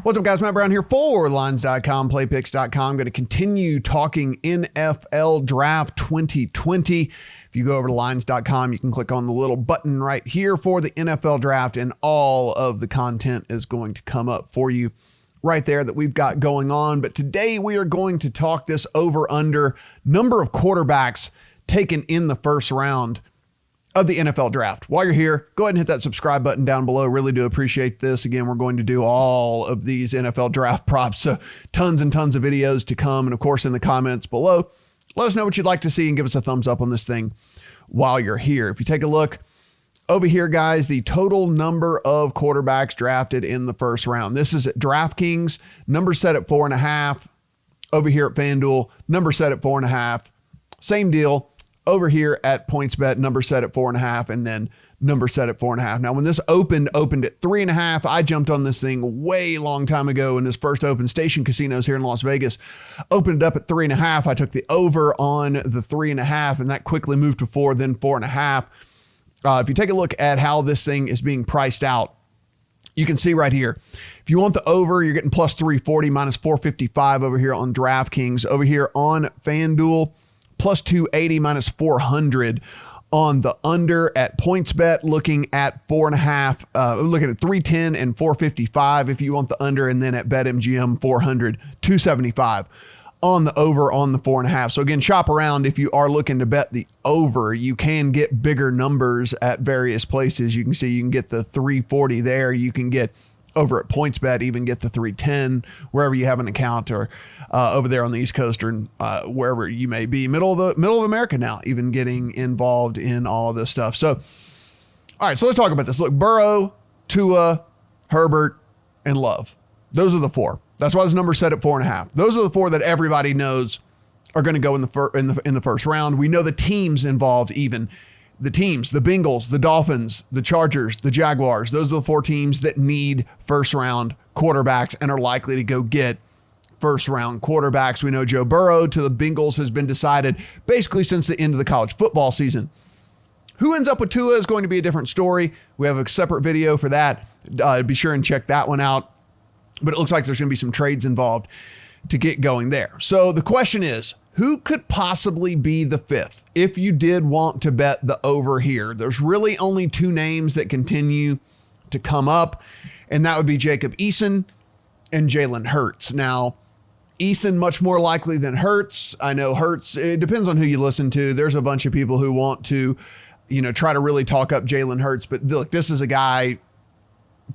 What's up, guys? Matt Brown here for Lines.com, Playpicks.com. Going to continue talking NFL Draft 2020. If you go over to Lines.com, you can click on the little button right here for the NFL Draft, and all of the content is going to come up for you right there that we've got going on. But today we are going to talk this over-under number of quarterbacks taken in the first round of the NFL Draft. While you're here, go ahead and hit that subscribe button down below. Really do appreciate this. Again, we're going to do all of these NFL Draft props, so tons and tons of videos to come. And of course, in the comments below, let us know what you'd like to see and give us a thumbs up on this thing while you're here. If you take a look over here, guys, the total number of quarterbacks drafted in the first round. This is at DraftKings, number set at 4.5. Over here at FanDuel, number set at 4.5. Same deal over here at PointsBet, number set at 4.5, and then number set at 4.5. Now, when this opened at 3.5. I jumped on this thing way long time ago in this first open. Station Casinos here in Las Vegas opened it up at 3.5. I took the over on the 3.5, and that quickly moved to 4, then 4.5. If you take a look at how this thing is being priced out, you can see right here. If you want the over, you're getting plus 340, minus 455 over here on DraftKings. Over here on FanDuel, plus 280, minus 400 on the under. At PointsBet, looking at 4.5, looking at 310 and 455 if you want the under. And then at BetMGM, 400, 275 on the over on the 4.5. So again, shop around. If you are looking to bet the over, you can get bigger numbers at various places. You can see you can get the 340 there. You can get over at PointsBet, even get the 310 wherever you have an account, or over there on the East Coast, or wherever you may be. Middle of America now, even getting involved in all of this stuff. So, all right, so let's talk about this. Look, Burrow, Tua, Herbert, and Love. Those are the four. That's why this number set at 4.5. Those are the four that everybody knows are going to go in the first round. We know the teams involved, even. The teams, the Bengals, the Dolphins, the Chargers, the Jaguars. Those are the four teams that need first-round quarterbacks and are likely to go get first-round quarterbacks. We know Joe Burrow to the Bengals has been decided basically since the end of the college football season. Who ends up with Tua is going to be a different story. We have a separate video for that. Be sure and check that one out. But it looks like there's going to be some trades involved to get going there. So the question is, who could possibly be the fifth if you did want to bet the over here? There's really only two names that continue to come up, and that would be Jacob Eason and Jalen Hurts. Now, Eason much more likely than Hurts. I know Hurts, it depends on who you listen to. There's a bunch of people who want to, try to really talk up Jalen Hurts, but look, this is a guy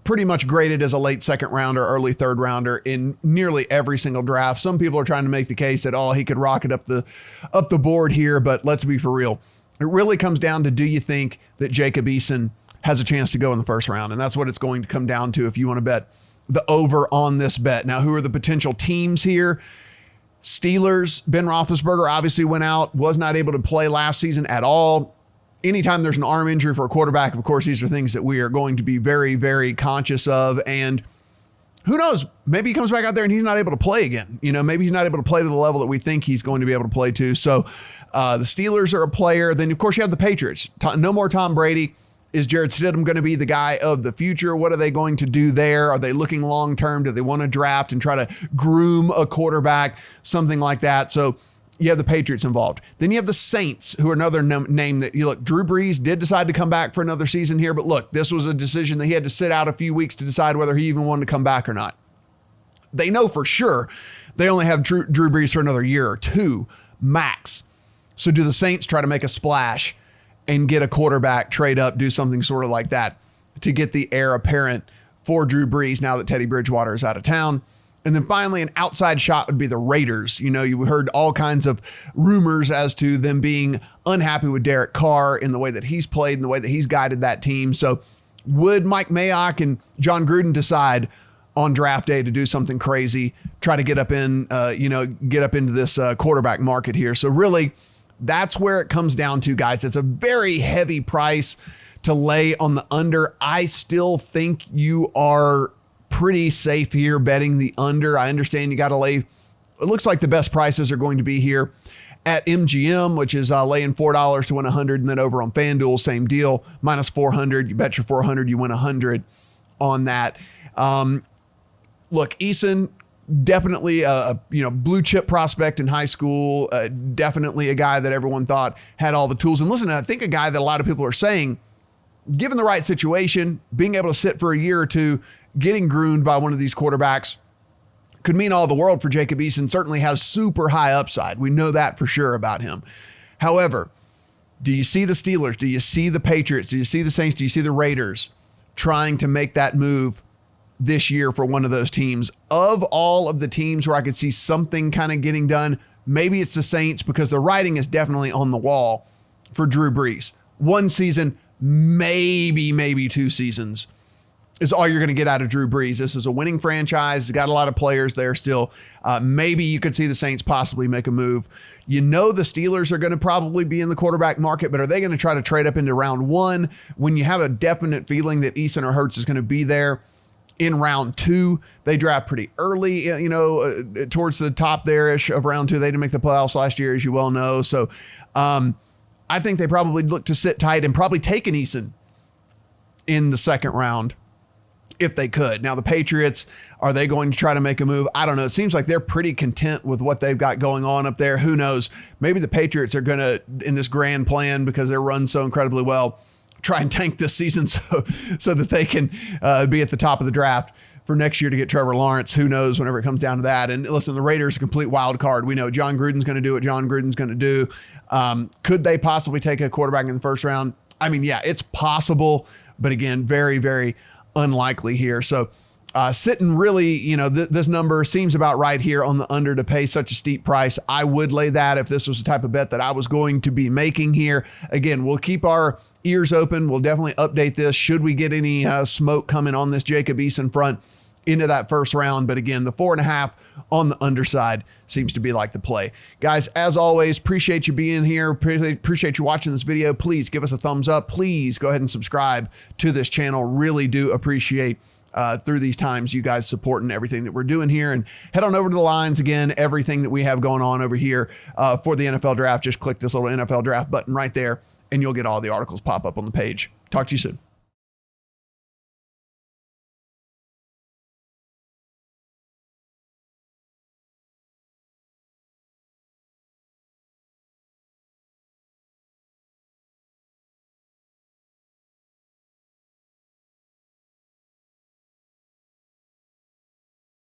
pretty much graded as a late second rounder, early third rounder in nearly every single draft. Some people are trying to make the case that, he could rocket up the board here, but let's be for real. It really comes down to, do you think that Jacob Eason has a chance to go in the first round? And that's what it's going to come down to if you want to bet the over on this bet. Now, who are the potential teams here? Steelers, Ben Roethlisberger obviously went out, was not able to play last season at all. Anytime there's an arm injury for a quarterback, of course, these are things that we are going to be very, very conscious of. And who knows, maybe he comes back out there and he's not able to play again. Maybe he's not able to play to the level that we think he's going to be able to play to. So the Steelers are a player. Then, of course, you have the Patriots. No more Tom Brady. Is Jarrett Stidham going to be the guy of the future? What are they going to do there? Are they looking long-term? Do they want to draft and try to groom a quarterback? Something like that. So you have the Patriots involved. Then you have the Saints, who are another name that look, Drew Brees did decide to come back for another season here, but look, this was a decision that he had to sit out a few weeks to decide whether he even wanted to come back or not. They know for sure they only have Drew Brees for another year or two max. So do the Saints try to make a splash and get a quarterback, trade up, do something sort of like that to get the heir apparent for Drew Brees now that Teddy Bridgewater is out of town? And then finally, an outside shot would be the Raiders. You heard all kinds of rumors as to them being unhappy with Derek Carr in the way that he's played and the way that he's guided that team. So would Mike Mayock and John Gruden decide on draft day to do something crazy, try to get up into this quarterback market here? So really, that's where it comes down to, guys. It's a very heavy price to lay on the under. I still think you are pretty safe here betting the under. I understand you got to lay, it looks like the best prices are going to be here at MGM, which is laying $4 to win 100, and then over on FanDuel, same deal, minus 400. You bet your 400, you win 100 on that. look, Eason, definitely a blue chip prospect in high school, definitely a guy that everyone thought had all the tools. And listen, I think a guy that a lot of people are saying, given the right situation, being able to sit for a year or two, getting groomed by one of these quarterbacks could mean all the world for Jacob Eason. Certainly has super high upside. We know that for sure about him. However, do you see the Steelers? Do you see the Patriots? Do you see the Saints? Do you see the Raiders trying to make that move this year for one of those teams? Of all of the teams where I could see something kind of getting done, maybe it's the Saints, because the writing is definitely on the wall for Drew Brees. One season, maybe 2 seasons is all you're going to get out of Drew Brees. This is a winning franchise. It's got a lot of players there still. Maybe you could see the Saints possibly make a move. The Steelers are going to probably be in the quarterback market, but are they going to try to trade up into round 1 when you have a definite feeling that Eason or Hurts is going to be there in round 2? They draft pretty early, towards the top there-ish of round 2. They didn't make the playoffs last year, as you well know. So I think they probably look to sit tight and probably take an Eason in the second round if they could. Now, the Patriots, are they going to try to make a move? I don't know. It seems like they're pretty content with what they've got going on up there. Who knows? Maybe the Patriots are going to, in this grand plan, because they're run so incredibly well, try and tank this season so that they can be at the top of the draft for next year to get Trevor Lawrence. Who knows whenever it comes down to that. And listen, the Raiders are a complete wild card. We know John Gruden's going to do what John Gruden's going to do. Could they possibly take a quarterback in the first round? I mean, yeah, it's possible, but again, very, very unlikely here. So sitting really, this number seems about right here on the under to pay such a steep price. I would lay that if this was the type of bet that I was going to be making here. Again, we'll keep our ears open. We'll definitely update this should we get any smoke coming on this Jacob Eason front into that first round. But again, the 4.5 on the underside seems to be like the play. Guys, as always, appreciate you being here. Appreciate you watching this video. Please give us a thumbs up. Please go ahead and subscribe to this channel. Really do appreciate through these times you guys supporting everything that we're doing here. And head on over to the lines again, everything that we have going on over here for the NFL draft. Just click this little NFL draft button right there and you'll get all the articles pop up on the page. Talk to you soon.